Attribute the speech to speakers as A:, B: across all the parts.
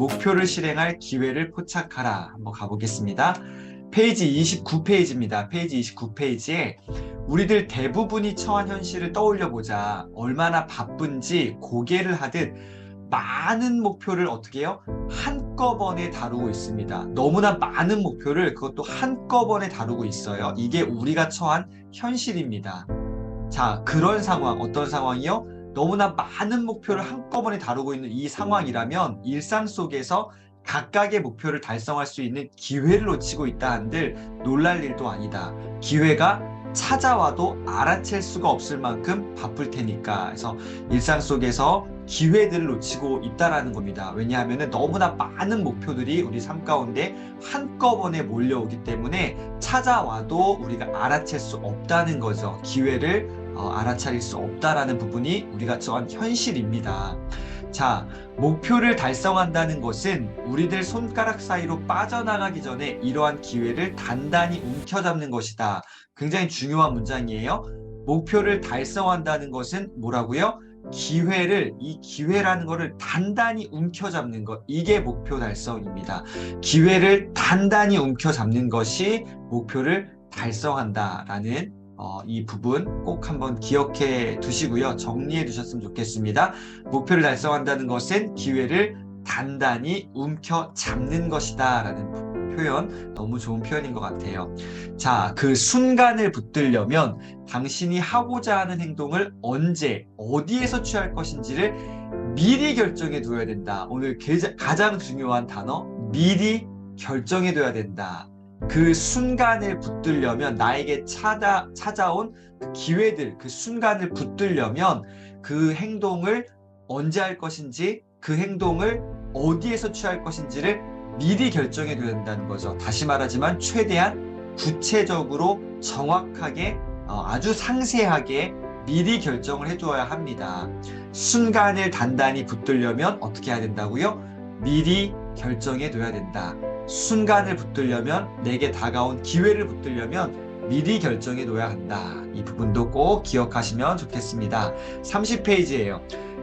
A: 목표를 실행할 기회를 포착하라. 한번 가보겠습니다. 페이지 29페이지입니다. 페이지 29페이지에 우리들 대부분이 처한 현실을 떠올려 보자. 얼마나 바쁜지 고개를 하듯 많은 목표를 어떻게 해요? 한꺼번에 다루고 있습니다. 너무나 많은 목표를 그것도 한꺼번에 다루고 있어요. 이게 우리가 처한 현실입니다. 자, 그런 상황, 어떤 상황이요? 너무나 많은 목표를 한꺼번에 다루고 있는 이 상황이라면 일상 속에서 각각의 목표를 달성할 수 있는 기회를 놓치고 있다 한들 놀랄 일도 아니다. 기회가 찾아와도 알아챌 수가 없을 만큼 바쁠 테니까. 그래서 일상 속에서 기회들을 놓치고 있다라는 겁니다. 왜냐하면 너무나 많은 목표들이 우리 삶 가운데 한꺼번에 몰려오기 때문에 찾아와도 우리가 알아챌 수 없다는 거죠. 기회를 알아차릴 수 없다라는 부분이 우리가 처한 현실입니다. 자, 목표를 달성한다는 것은 우리들 손가락 사이로 빠져나가기 전에 이러한 기회를 단단히 움켜잡는 것이다. 굉장히 중요한 문장이에요. 목표를 달성한다는 것은 뭐라고요? 이 기회라는 것을 단단히 움켜잡는 것, 이게 목표 달성입니다. 기회를 단단히 움켜잡는 것이 목표를 달성한다라는 이 부분 꼭 한번 기억해 두시고요. 정리해 두셨으면 좋겠습니다. 목표를 달성한다는 것은 기회를 단단히 움켜잡는 것이다 라는 표현, 너무 좋은 표현인 것 같아요. 자, 그 순간을 붙들려면 당신이 하고자 하는 행동을 언제, 어디에서 취할 것인지를 미리 결정해 두어야 된다. 오늘 가장 중요한 단어, 미리 결정해 둬야 된다. 그 순간을 붙들려면 나에게 찾아온 그 기회들, 그 순간을 붙들려면 그 행동을 언제 할 것인지, 그 행동을 어디에서 취할 것인지를 미리 결정해 둬야 된다는 거죠. 다시 말하지만 최대한 구체적으로 정확하게 아주 상세하게 미리 결정을 해두어야 합니다. 순간을 단단히 붙들려면 어떻게 해야 된다고요? 미리 결정해 둬야 된다. 순간을 붙들려면, 내게 다가온 기회를 붙들려면 미리 결정해 둬야 한다. 이 부분도 꼭 기억하시면 좋겠습니다. 30페이지예요.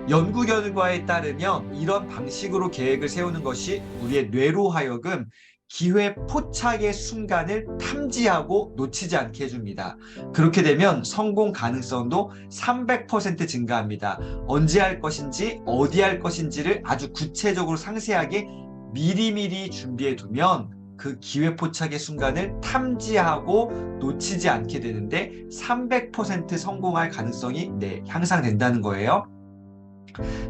A: 연구 결과에 따르면 이런 방식으로 계획을 세우는 것이 우리의 뇌로 하여금 기회 포착의 순간을 탐지하고 놓치지 않게 해줍니다. 그렇게 되면 성공 가능성도 300% 증가합니다. 언제 할 것인지, 어디 할 것인지를 아주 구체적으로 상세하게 미리미리 준비해 두면 그 기회 포착의 순간을 탐지하고 놓치지 않게 되는데 300% 성공할 가능성이 향상된다는 거예요.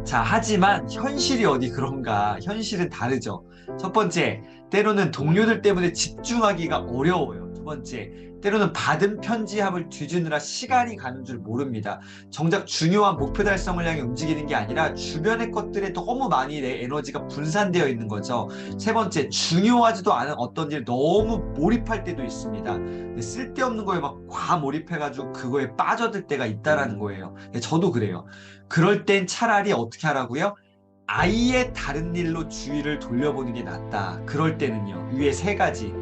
A: 자, 하지만 현실이 어디 그런가? 현실은 다르죠. 첫 번째, 때로는 동료들 때문에 집중하기가 어려워요. 두 번째, 때로는 받은 편지함을 뒤지느라 시간이 가는 줄 모릅니다. 정작 중요한 목표 달성을 향해 움직이는 게 아니라 주변의 것들에 너무 많이 내 에너지가 분산되어 있는 거죠. 세 번째, 중요하지도 않은 어떤 일 너무 몰입할 때도 있습니다. 쓸데없는 거에 막 과몰입해가지고 그거에 빠져들 때가 있다라는 거예요. 저도 그래요. 그럴 땐 차라리 어떻게 하라고요? 아예 다른 일로 주의를 돌려보는 게 낫다. 그럴 때는요. 위에 세 가지.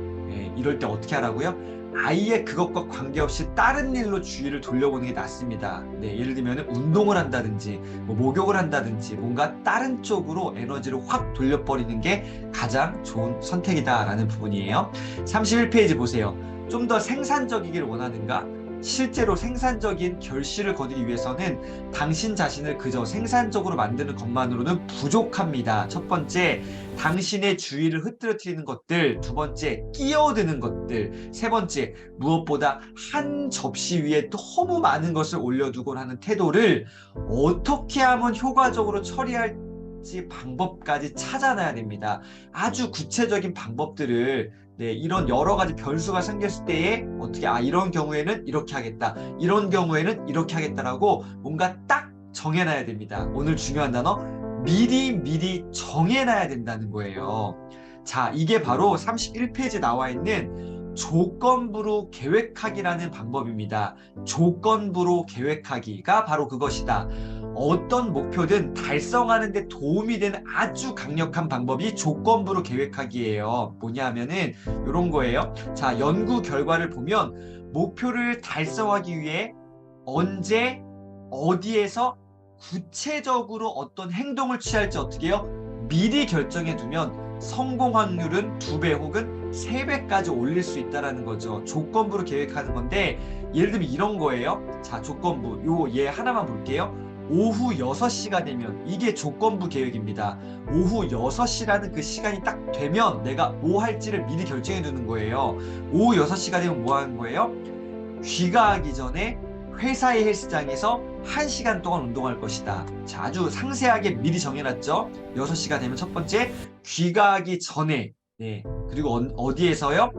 A: 이럴 때 어떻게 하라고요? 아예 그것과 관계없이 다른 일로 주의를 돌려보는 게 낫습니다. 예를 들면 운동을 한다든지 목욕을 한다든지 뭔가 다른 쪽으로 에너지를 확 돌려버리는 게 가장 좋은 선택이다라는 부분이에요. 31페이지 보세요. 좀 더 생산적이길 원하는가? 실제로 생산적인 결실을 거두기 위해서는 당신 자신을 그저 생산적으로 만드는 것만으로는 부족합니다. 첫 번째, 당신의 주의를 흐트러뜨리는 것들. 두 번째, 끼어드는 것들. 세 번째, 무엇보다 한 접시 위에 너무 많은 것을 올려두곤 하는 태도를 어떻게 하면 효과적으로 처리할지 방법까지 찾아놔야 됩니다. 아주 구체적인 방법들을 이런 여러 가지 변수가 생겼을 때에 어떻게 이런 경우에는 이렇게 하겠다. 이런 경우에는 이렇게 하겠다라고 뭔가 딱 정해놔야 됩니다. 오늘 중요한 단어 미리 정해놔야 된다는 거예요. 자, 이게 바로 31페이지에 나와 있는 조건부로 계획하기라는 방법입니다. 조건부로 계획하기가 바로 그것이다. 어떤 목표든 달성하는 데 도움이 되는 아주 강력한 방법이 조건부로 계획하기예요. 뭐냐 하면은 이런 거예요. 자, 연구 결과를 보면 목표를 달성하기 위해 언제, 어디에서 구체적으로 어떤 행동을 취할지 어떻게 해요? 미리 결정해 두면 성공 확률은 2배 혹은 3배까지 올릴 수 있다는 거죠. 조건부로 계획하는 건데 예를 들면 이런 거예요. 자, 조건부 요 예 하나만 볼게요. 오후 6시가 되면 이게 조건부 계획입니다. 오후 6시라는 그 시간이 딱 되면 내가 뭐 할지를 미리 결정해 두는 거예요. 오후 6시가 되면 뭐 하는 거예요? 귀가하기 전에 회사의 헬스장에서 1시간 동안 운동할 것이다. 자, 아주 상세하게 미리 정해놨죠. 6시가 되면 첫 번째 귀가하기 전에 네, 그리고 어디에서요?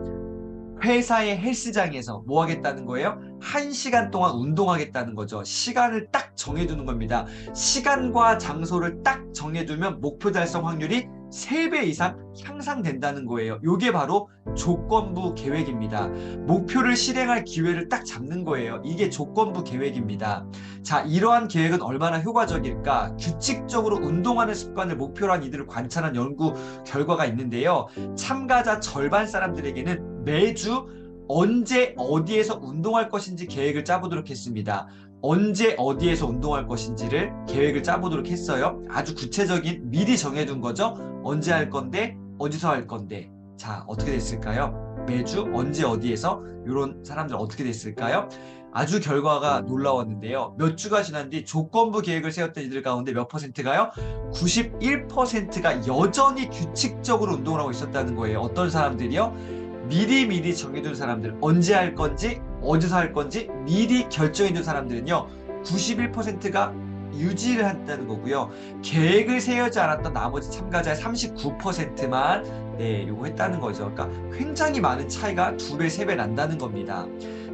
A: 회사의 헬스장에서 뭐 하겠다는 거예요? 1시간 동안 운동하겠다는 거죠. 시간을 딱 정해두는 겁니다. 시간과 장소를 딱 정해두면 목표 달성 확률이 3배 이상 향상된다는 거예요. 이게 바로 조건부 계획입니다. 목표를 실행할 기회를 딱 잡는 거예요. 이게 조건부 계획입니다. 자, 이러한 계획은 얼마나 효과적일까? 규칙적으로 운동하는 습관을 목표로 한 이들을 관찰한 연구 결과가 있는데요. 참가자 절반 사람들에게는 매주 언제 어디에서 운동할 것인지 계획을 짜보도록 했습니다. 언제 어디에서 운동할 것인지를 계획을 짜보도록 했어요. 아주 구체적인 미리 정해둔 거죠. 언제 할 건데 어디서 할 건데. 자, 어떻게 됐을까요? 매주 언제 어디에서 이런 사람들 어떻게 됐을까요? 아주 결과가 놀라웠는데요. 몇 주가 지난 뒤 조건부 계획을 세웠던 이들 가운데 몇 퍼센트가요? 91%가 여전히 규칙적으로 운동을 하고 있었다는 거예요. 어떤 사람들이요? 미리 정해둔 사람들, 언제 할 건지 어디서 할 건지 미리 결정해둔 사람들은요 91%가 유지를 한다는 거고요. 계획을 세우지 않았던 나머지 참가자의 39%만 요거 했다는 거죠. 그러니까 굉장히 많은 차이가 2배, 3배 난다는 겁니다.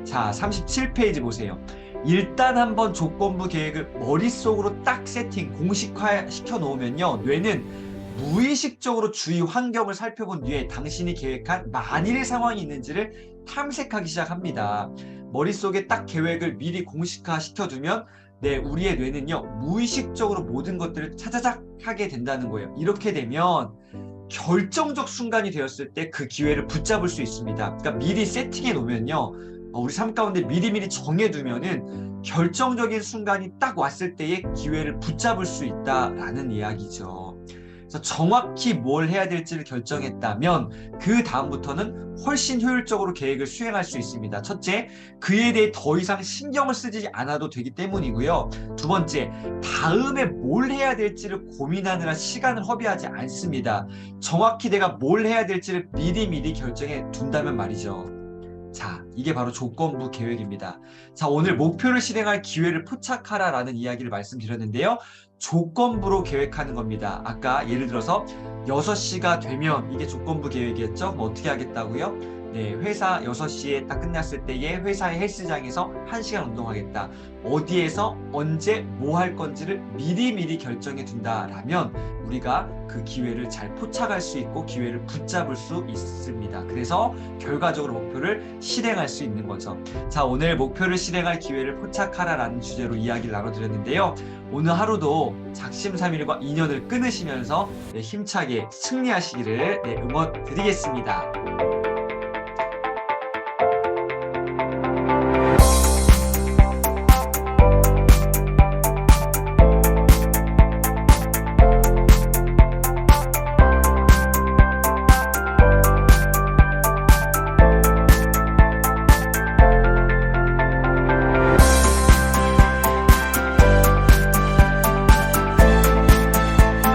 A: 자, 37페이지 보세요. 일단 한번 조건부 계획을 머릿속으로 딱 세팅, 공식화 시켜 놓으면요 뇌는 무의식적으로 주위 환경을 살펴본 뒤에 당신이 계획한 만일의 상황이 있는지를 탐색하기 시작합니다. 머릿속에 딱 계획을 미리 공식화 시켜두면 우리의 뇌는요 무의식적으로 모든 것들을 차자작 하게 된다는 거예요. 이렇게 되면 결정적 순간이 되었을 때 그 기회를 붙잡을 수 있습니다. 그러니까 미리 세팅해 놓으면요 우리 삶 가운데 미리 정해두면은 결정적인 순간이 딱 왔을 때의 기회를 붙잡을 수 있다라는 이야기죠. 그래서 정확히 뭘 해야 될지를 결정했다면 그 다음부터는 훨씬 효율적으로 계획을 수행할 수 있습니다. 첫째, 그에 대해 더 이상 신경을 쓰지 않아도 되기 때문이고요. 두 번째, 다음에 뭘 해야 될지를 고민하느라 시간을 허비하지 않습니다. 정확히 내가 뭘 해야 될지를 미리 결정해 둔다면 말이죠. 자, 이게 바로 조건부 계획입니다. 자, 오늘 목표를 실행할 기회를 포착하라라는 이야기를 말씀드렸는데요. 조건부로 계획하는 겁니다. 아까 예를 들어서 6시가 되면 이게 조건부 계획이었죠? 뭐 어떻게 하겠다고요? 회사 6시에 딱 끝났을 때에 회사의 헬스장에서 1시간 운동하겠다. 어디에서 언제 뭐 할 건지를 미리 결정해 둔다라면 우리가 그 기회를 잘 포착할 수 있고 기회를 붙잡을 수 있습니다. 그래서 결과적으로 목표를 실행할 수 있는 거죠. 자, 오늘 목표를 실행할 기회를 포착하라라는 주제로 이야기를 나눠드렸는데요. 오늘 하루도 작심삼일과 인연을 끊으시면서 힘차게 승리하시기를 응원 드리겠습니다.